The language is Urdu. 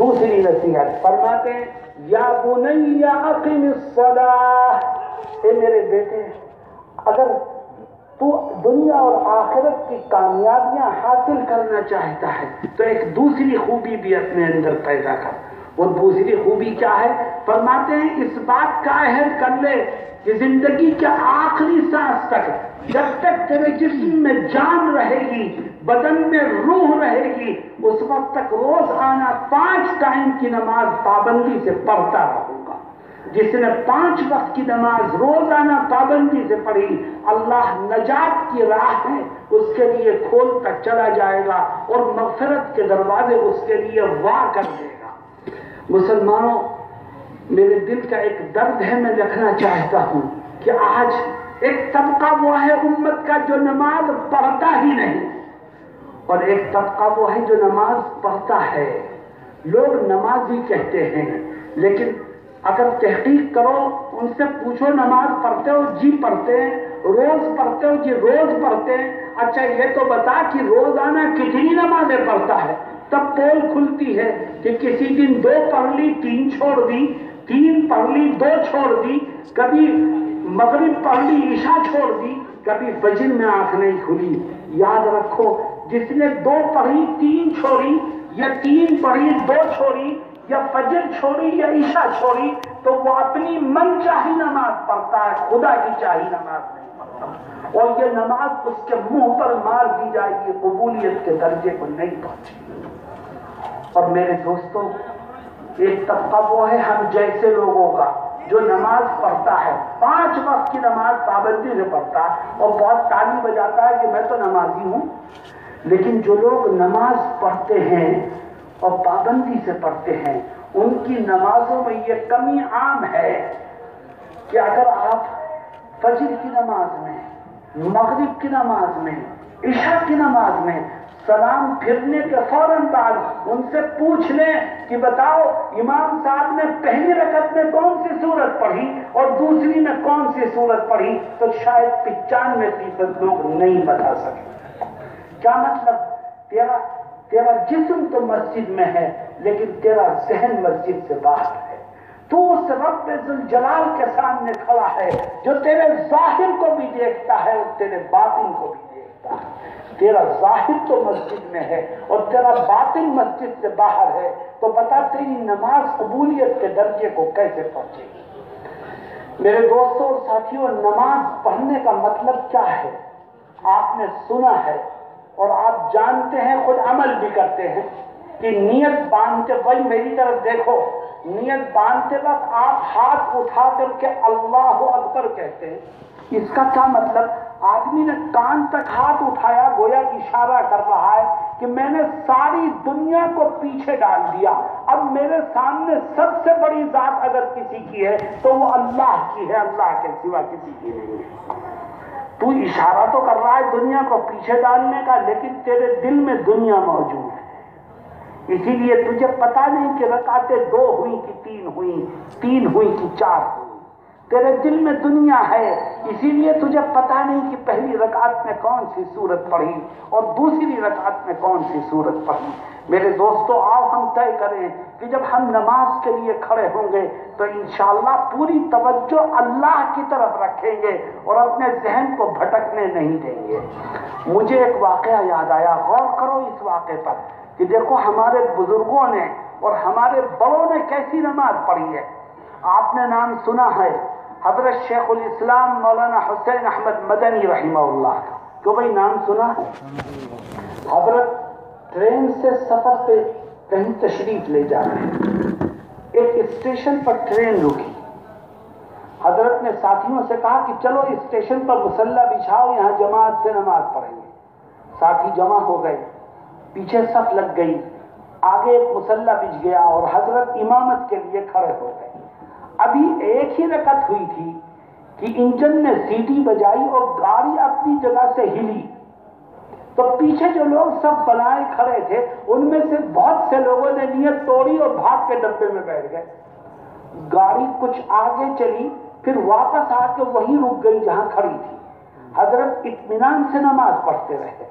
دوسری نصیحت فرماتے ہیں یا بنی اقم الصلاۃ، اے میرے بیٹے اگر تو دنیا اور آخرت کی کامیابیاں حاصل کرنا چاہتا ہے تو ایک دوسری خوبی بھی اپنے اندر پیدا کر۔ وہ دوسری خوبی کیا ہے؟ فرماتے ہیں اس بات کا عہد کر لے کہ زندگی کے آخری سانس تک جب تک تیرے جسم میں جان رہے گی، بدن میں روح رہے گی، اس وقت تک روزانہ 5 ٹائم کی نماز پابندی سے پڑھتا رہوں گا۔ جس نے 5 وقت کی نماز روزانہ پابندی سے پڑھی، اللہ نجات کی راہ ہے اس کے لیے کھولتا چلا جائے گا اور مغفرت کے دروازے اس کے لیے وا کر دے گا۔ مسلمانوں، میرے دل کا ایک درد ہے، میں لکھنا چاہتا ہوں کہ آج ایک طبقہ وہ ہے امت کا جو نماز پڑھتا ہی نہیں، اور ایک طبقہ وہ ہے جو نماز پڑھتا ہے۔ لوگ نمازی کہتے ہیں، لیکن اگر تحقیق کرو، ان سے پوچھو نماز پڑھتے ہو؟ جی پڑھتے ہیں۔ روز پڑھتے ہو؟ جی روز پڑھتے ہیں۔ اچھا یہ تو بتا کہ روزانہ کتنی نمازیں پڑھتا ہے؟ تب پول کھلتی ہے کہ کسی دن 2 پڑھ لی 3 چھوڑ دی، 3 پڑھ لی 2 چھوڑ دی، کبھی مغرب پڑھ لی عشاء چھوڑ دی، کبھی فجر میں آنکھ نہیں کھلی۔ یاد رکھو، جس نے 2 پڑھی 3 چھوڑی، یا 3 پڑھی 2 چھوڑی، یا فجر چھوڑی یا عشاء چھوڑی، تو وہ اپنی من چاہی نماز پڑھتا ہے، خدا کی چاہی نماز نہیں پڑھتا، اور یہ نماز اس کے منہ پر مار دی جائے گی، قبولیت کے درجے کو نہیں پہنچے گی۔ اور میرے دوستوں، ایک طبقہ وہ ہے ہم جیسے لوگوں کا جو نماز پڑھتا ہے، 5 وقت کی نماز پابندی سے پڑھتا ہے اور بہت تالی بجاتا ہے کہ میں تو نمازی ہوں۔ لیکن جو لوگ نماز پڑھتے ہیں اور پابندی سے پڑھتے ہیں، ان کی نمازوں میں یہ کمی عام ہے کہ اگر آپ فجر کی نماز میں، مغرب کی نماز میں، عشاء کی نماز میں سلام پھرنے کے فوراً بعد ان سے پوچھ لیں کہ بتاؤ امام صاحب نے پہلی رکعت میں کون سی سورت پڑھی اور دوسری میں کون سی سورت پڑھی، تو شاید 95% لوگ نہیں بتا سکے۔ کیا مطلب؟ تیرا جسم تو مسجد میں ہے، لیکن تیرا ذہن مسجد سے باہر ہے۔ تو اس رب ذوالجلال کے سامنے کھڑا ہے جو تیرے ظاہر کو بھی دیکھتا ہے اور تیرے باطن کو بھی دیکھتا ہے۔ تیرا ظاہر تو مسجد میں ہے اور تیرا باطن مسجد سے باہر ہے، تو بتا تیری نماز قبولیت کے درجے کو کیسے پہنچے گی؟ میرے دوستوں اور ساتھیوں، نماز پڑھنے کا مطلب کیا ہے آپ نے سنا ہے، اور آپ جانتے ہیں، خود عمل بھی کرتے ہیں کہ نیت باندھتے، بھائی میری طرف دیکھو، نیت باندھتے وقت آپ ہاتھ اٹھا کر کے اللہ اکبر کہتے ہیں۔ اس کا کیا مطلب؟ آدمی نے کان تک ہاتھ اٹھایا، گویا اشارہ کر رہا ہے کہ میں نے ساری دنیا کو پیچھے ڈال دیا، اب میرے سامنے سب سے بڑی ذات اگر کسی کی ہے تو وہ اللہ کی ہے، اللہ کے سوا کسی کی نہیں ہے۔ تو اشارہ تو کر رہا ہے دنیا کو پیچھے ڈالنے کا، لیکن تیرے دل میں دنیا موجود ہے، اسی لیے تجھے پتا نہیں کہ رکعتیں 2 ہوئی کہ 3 ہوئی، 3 ہوئی کہ 4 ہوئی۔ تیرے دل میں دنیا ہے، اسی لیے تجھے پتا نہیں کہ پہلی رکعت میں کون سی سورت پڑھی اور دوسری رکعت میں کون سی سورت پڑھی۔ میرے دوستو، آؤ ہم طے کریں کہ جب ہم نماز کے لیے کھڑے ہوں گے تو انشاءاللہ پوری توجہ اللہ کی طرف رکھیں گے اور اپنے ذہن کو بھٹکنے نہیں دیں گے۔ مجھے ایک واقعہ یاد آیا، غور کرو اس واقعے پر کہ دیکھو ہمارے بزرگوں نے اور ہمارے بڑوں نے کیسی نماز پڑھی ہے۔ آپ نے نام سنا ہے حضرت شیخ الاسلام مولانا حسین احمد مدنی رحمہ اللہ کا، تو بھائی نام سنا ہے؟ حضرت ٹرین سے سفر پہ کہیں تشریف لے جا رہے ہیں، ایک اسٹیشن پر ٹرین رکی، حضرت نے ساتھیوں سے کہا کہ چلو اسٹیشن پر مصلی بچھاؤ، یہاں جماعت سے نماز پڑھیں گے۔ ساتھی جمع ہو گئے، پیچھے صف لگ گئی، آگے ایک مصلی بچھ گیا اور حضرت امامت کے لیے کھڑے ہو گئے۔ ابھی ایک ہی رکعت ہوئی تھی کہ انجن نے سیٹی بجائی اور گاڑی اپنی جگہ سے ہلی، تو پیچھے جو لوگ سب بنائے کھڑے تھے ان میں سے بہت سے لوگوں نے نیت توڑی اور بھاگ کے ڈبے میں بیٹھ گئے۔ گاڑی کچھ آگے چلی، پھر واپس آ کے وہیں رک گئی جہاں کھڑی تھی۔ حضرت اطمینان سے نماز پڑھتے رہے۔